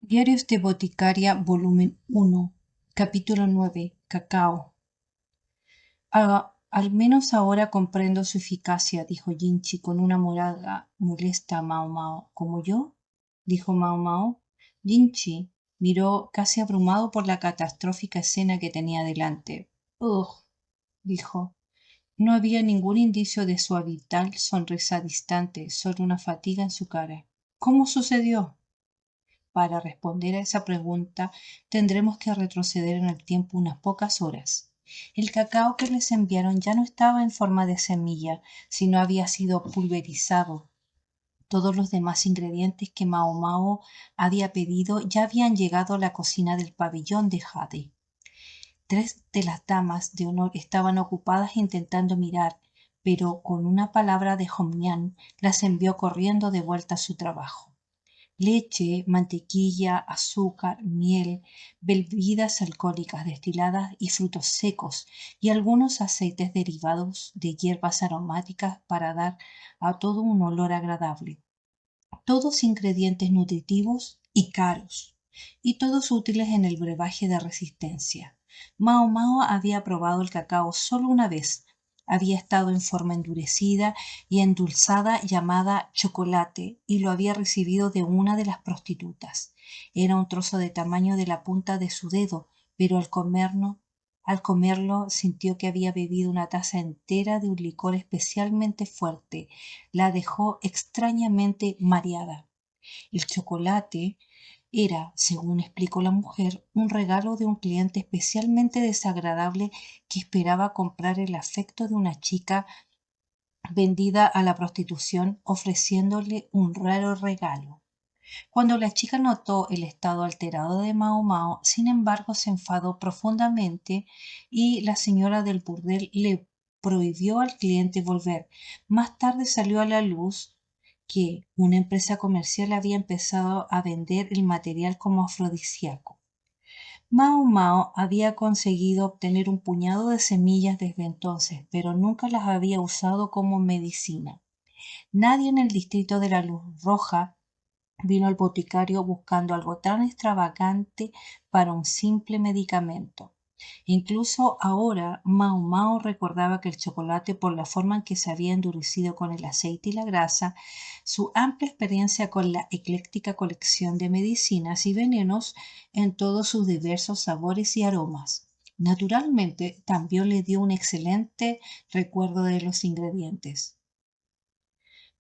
Diarios de Boticaria, volumen 1, capítulo 9, Cacao. Al menos ahora comprendo su eficacia, dijo Jinchi con una mirada molesta a Mao Mao. ¿Como yo? Dijo Mao Mao. Jinchi miró casi abrumado por la catastrófica escena que tenía delante. Ugh, dijo. No había ningún indicio de su habitual sonrisa distante, solo una fatiga en su cara. ¿Cómo sucedió? Para responder a esa pregunta tendremos que retroceder en el tiempo unas pocas horas. El cacao que les enviaron ya no estaba en forma de semilla, sino había sido pulverizado. Todos los demás ingredientes que Mao Mao había pedido ya habían llegado a la cocina del pabellón de Jade. Tres de las damas de honor estaban ocupadas intentando mirar, pero con una palabra de Homyan las envió corriendo de vuelta a su trabajo. Leche, mantequilla, azúcar, miel, bebidas alcohólicas destiladas y frutos secos, y algunos aceites derivados de hierbas aromáticas para dar a todo un olor agradable. Todos ingredientes nutritivos y caros, y todos útiles en el brebaje de resistencia. Mao Mao había probado el cacao solo una vez. Había estado en forma endurecida y endulzada llamada chocolate y lo había recibido de una de las prostitutas. Era un trozo de tamaño de la punta de su dedo, pero al comerlo sintió que había bebido una taza entera de un licor especialmente fuerte. La dejó extrañamente mareada. El chocolate era, según explicó la mujer, un regalo de un cliente especialmente desagradable que esperaba comprar el afecto de una chica vendida a la prostitución ofreciéndole un raro regalo. Cuando la chica notó el estado alterado de Mao Mao, sin embargo, se enfadó profundamente y la señora del burdel le prohibió al cliente volver. Más tarde salió a la luz que una empresa comercial había empezado a vender el material como afrodisíaco. Mao Mao había conseguido obtener un puñado de semillas desde entonces, pero nunca las había usado como medicina. Nadie en el distrito de la Luz Roja vino al boticario buscando algo tan extravagante para un simple medicamento. Incluso ahora Mao Mao recordaba que el chocolate, por la forma en que se había endurecido con el aceite y la grasa, su amplia experiencia con la ecléctica colección de medicinas y venenos en todos sus diversos sabores y aromas. Naturalmente, también le dio un excelente recuerdo de los ingredientes.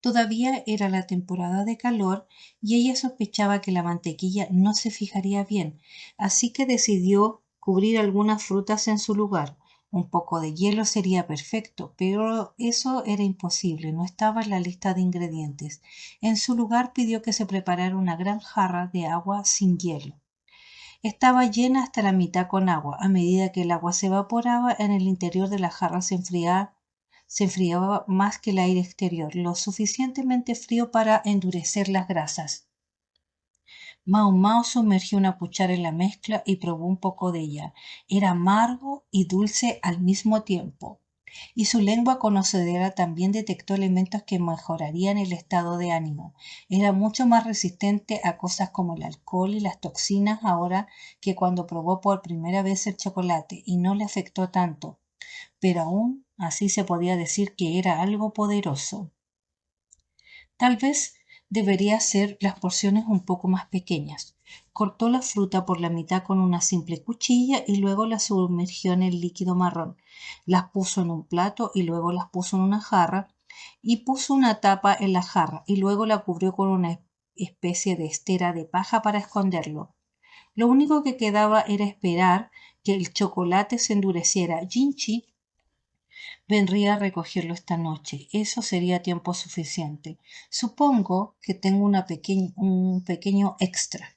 Todavía era la temporada de calor y ella sospechaba que la mantequilla no se fijaría bien, así que decidió cubrir algunas frutas en su lugar. Un poco de hielo sería perfecto, pero eso era imposible, no estaba en la lista de ingredientes. En su lugar pidió que se preparara una gran jarra de agua sin hielo. Estaba llena hasta la mitad con agua. A medida que el agua se evaporaba, en el interior de la jarra se enfriaba más que el aire exterior, lo suficientemente frío para endurecer las grasas. Mao Mao sumergió una cuchara en la mezcla y probó un poco de ella. Era amargo y dulce al mismo tiempo. Y su lengua conocedora también detectó elementos que mejorarían el estado de ánimo. Era mucho más resistente a cosas como el alcohol y las toxinas ahora que cuando probó por primera vez el chocolate y no le afectó tanto. Pero aún así se podía decir que era algo poderoso. Tal vez debería hacer las porciones un poco más pequeñas. Cortó la fruta por la mitad con una simple cuchilla y luego las sumergió en el líquido marrón. Las puso en un plato y luego las puso en una jarra y puso una tapa en la jarra y luego la cubrió con una especie de estera de paja para esconderlo. Lo único que quedaba era esperar que el chocolate se endureciera. Jinchi vendría a recogerlo esta noche. Eso sería tiempo suficiente. Supongo que tengo un pequeño extra.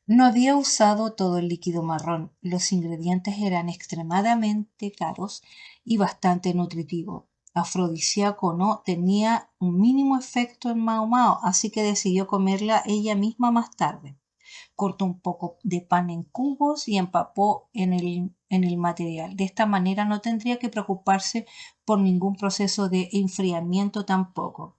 No había usado todo el líquido marrón. Los ingredientes eran extremadamente caros y bastante nutritivos. Afrodisíaco no, tenía un mínimo efecto en Mao Mao, así que decidió comerla ella misma más tarde. Cortó un poco de pan en cubos y empapó en el material. De esta manera no tendría que preocuparse por ningún proceso de enfriamiento tampoco.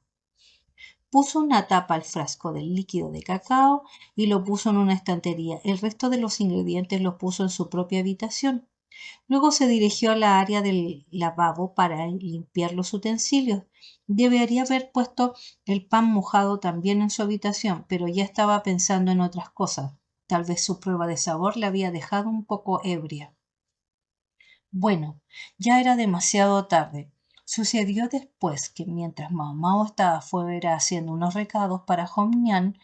Puso una tapa al frasco del líquido de cacao y lo puso en una estantería. El resto de los ingredientes los puso en su propia habitación. Luego se dirigió a la área del lavabo para limpiar los utensilios. Debería haber puesto el pan mojado también en su habitación, pero ya estaba pensando en otras cosas. Tal vez su prueba de sabor la había dejado un poco ebria. Bueno, ya era demasiado tarde. Sucedió después que mientras Mao Mao estaba fuera haciendo unos recados para Hong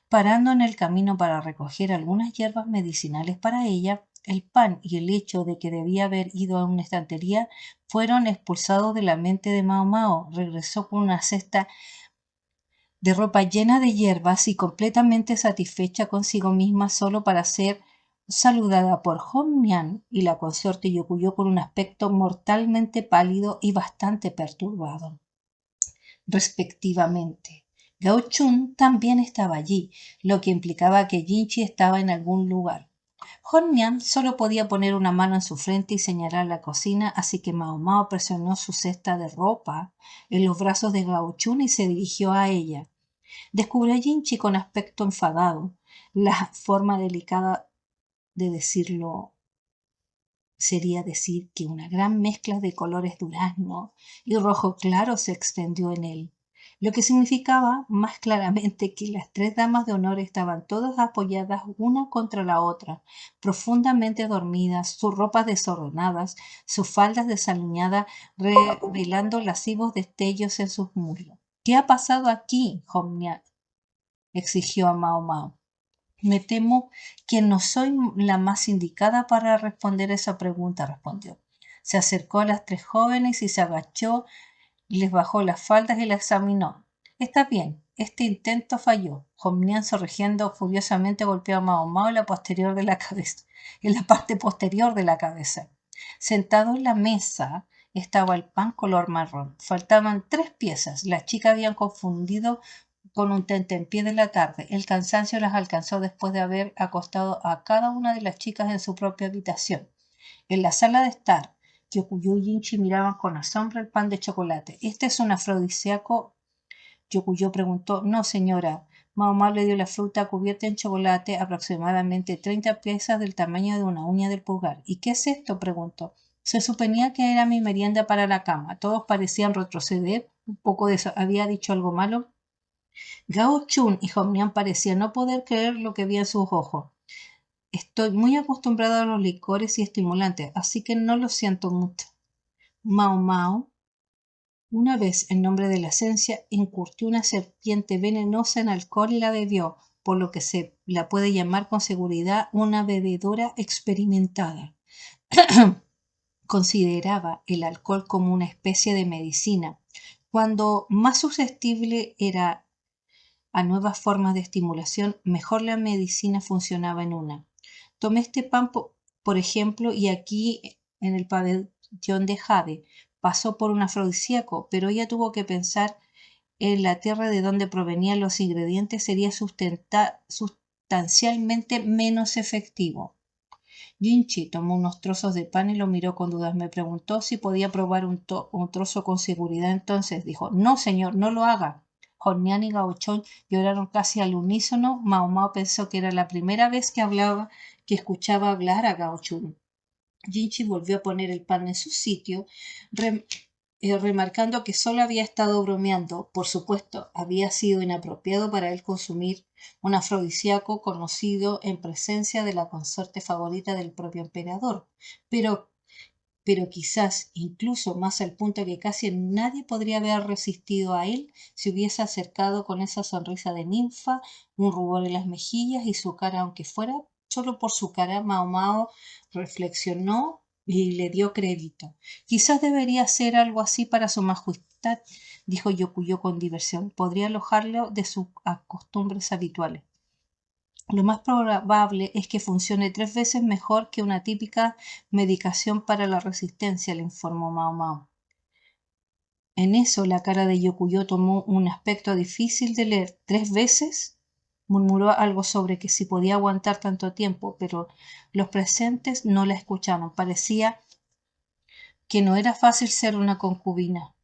parando en el camino para recoger algunas hierbas medicinales para ella, el pan y el hecho de que debía haber ido a una estantería fueron expulsados de la mente de Mao Mao. Regresó con una cesta de ropa llena de hierbas y completamente satisfecha consigo misma solo para ser saludada por Hong Mian y la consorte Yokuyo con un aspecto mortalmente pálido y bastante perturbado, respectivamente. Gao Chun también estaba allí, lo que implicaba que Jinchi estaba en algún lugar. Hong Mian solo podía poner una mano en su frente y señalar la cocina, así que Mao Mao presionó su cesta de ropa en los brazos de Gao Chun y se dirigió a ella. Descubrió a Jinchi con aspecto enfadado. La forma delicada de decirlo sería decir que una gran mezcla de colores durazno y rojo claro se extendió en él, lo que significaba más claramente que las tres damas de honor estaban todas apoyadas una contra la otra, profundamente dormidas, sus ropas desordenadas, sus faldas desaliñadas, revelando lascivos destellos en sus muslos. ¿Qué ha pasado aquí, Homnia? Exigió a Mao Mao. Me temo que no soy la más indicada para responder esa pregunta, respondió. Se acercó a las tres jóvenes y se agachó, les bajó las faldas y las examinó. Está bien, este intento falló. Homnian, sonriendo furiosamente, golpeó a Mao Mao en la posterior de la cabeza, en la parte posterior de la cabeza. Sentado en la mesa estaba el pan color marrón. Faltaban 3 piezas. Las chicas habían confundido con un tentempié de la tarde. El cansancio las alcanzó después de haber acostado a cada una de las chicas en su propia habitación. En la sala de estar, Kyokuyo y Jinchi miraban con asombro el pan de chocolate. ¿Este es un afrodisíaco? Kyokuyo preguntó. No, señora. Mao Mao le dio la fruta cubierta en chocolate, aproximadamente 30 piezas del tamaño de una uña del pulgar. ¿Y qué es esto? Preguntó. Se suponía que era mi merienda para la cama. Todos parecían retroceder. Un poco de eso. ¿Había dicho algo malo? Gao Chun y Homnian parecían no poder creer lo que veía en sus ojos. Estoy muy acostumbrado a los licores y estimulantes, así que no lo siento mucho. Mao Mao, una vez en nombre de la esencia, incurtió una serpiente venenosa en alcohol y la bebió, por lo que se la puede llamar con seguridad una bebedora experimentada. Consideraba el alcohol como una especie de medicina. Cuando más susceptible era a nuevas formas de estimulación, mejor la medicina funcionaba en una. Tomé este pan, por ejemplo, y aquí en el pabellón de Jade pasó por un afrodisíaco, pero ella tuvo que pensar en la tierra de donde provenían los ingredientes sería sustancialmente menos efectivo. Jinchi tomó unos trozos de pan y lo miró con dudas. Me preguntó si podía probar un trozo con seguridad. Entonces dijo, no, señor, no lo haga. Hornian y Gauchón lloraron casi al unísono. Mao Mao pensó que era la primera vez que escuchaba hablar a Gauchón. Jinchi volvió a poner el pan en su sitio, remarcando que solo había estado bromeando. Por supuesto, había sido inapropiado para él consumir un afrodisíaco conocido en presencia de la consorte favorita del propio emperador, pero, pero quizás incluso más al punto que casi nadie podría haber resistido a él si hubiese acercado con esa sonrisa de ninfa, un rubor en las mejillas y su cara, aunque fuera solo por su cara. Mao Mao reflexionó y le dio crédito. Quizás debería hacer algo así para su majestad, dijo Yokuyo con diversión. Podría alojarlo de sus costumbres habituales. Lo más probable es que funcione 3 veces mejor que una típica medicación para la resistencia, le informó Mao Mao. En eso la cara de Yokuyo tomó un aspecto difícil de leer. ¿3 veces? Murmuró algo sobre que si podía aguantar tanto tiempo, pero los presentes no la escucharon. Parecía que no era fácil ser una concubina.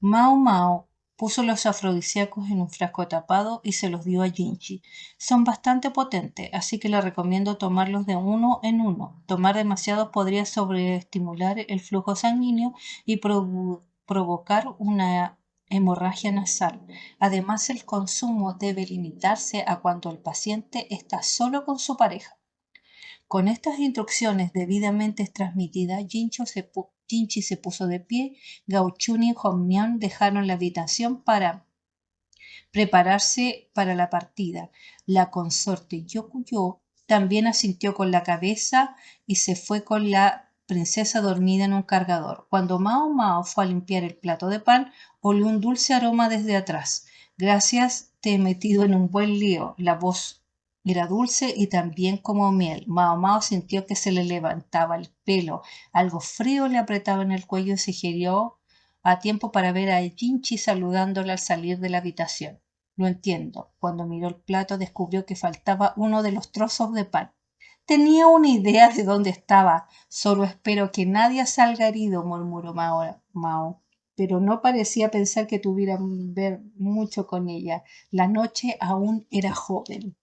Mao Mao Puso los afrodisíacos en un frasco tapado y se los dio a Ginchi. Son bastante potentes, así que le recomiendo tomarlos de uno en uno. Tomar demasiados podría sobreestimular el flujo sanguíneo y provocar una hemorragia nasal. Además, el consumo debe limitarse a cuando el paciente está solo con su pareja. Con estas instrucciones debidamente transmitidas, Jinchi se puso de pie. Gao-chun y Hong-mian dejaron la habitación para prepararse para la partida. La consorte Yokuyo también asintió con la cabeza y se fue con la princesa dormida en un cargador. Cuando Mao Mao fue a limpiar el plato de pan, olió un dulce aroma desde atrás. Gracias, te he metido en un buen lío. La voz era dulce y también como miel. Mao Mao sintió que se le levantaba el pelo. Algo frío le apretaba en el cuello y se giró a tiempo para ver a Jinchi saludándola al salir de la habitación. Lo entiendo. Cuando miró el plato descubrió que faltaba uno de los trozos de pan. Tenía una idea de dónde estaba. Solo espero que nadie salga herido, murmuró Mao. Pero no parecía pensar que tuviera que ver mucho con ella. La noche aún era joven.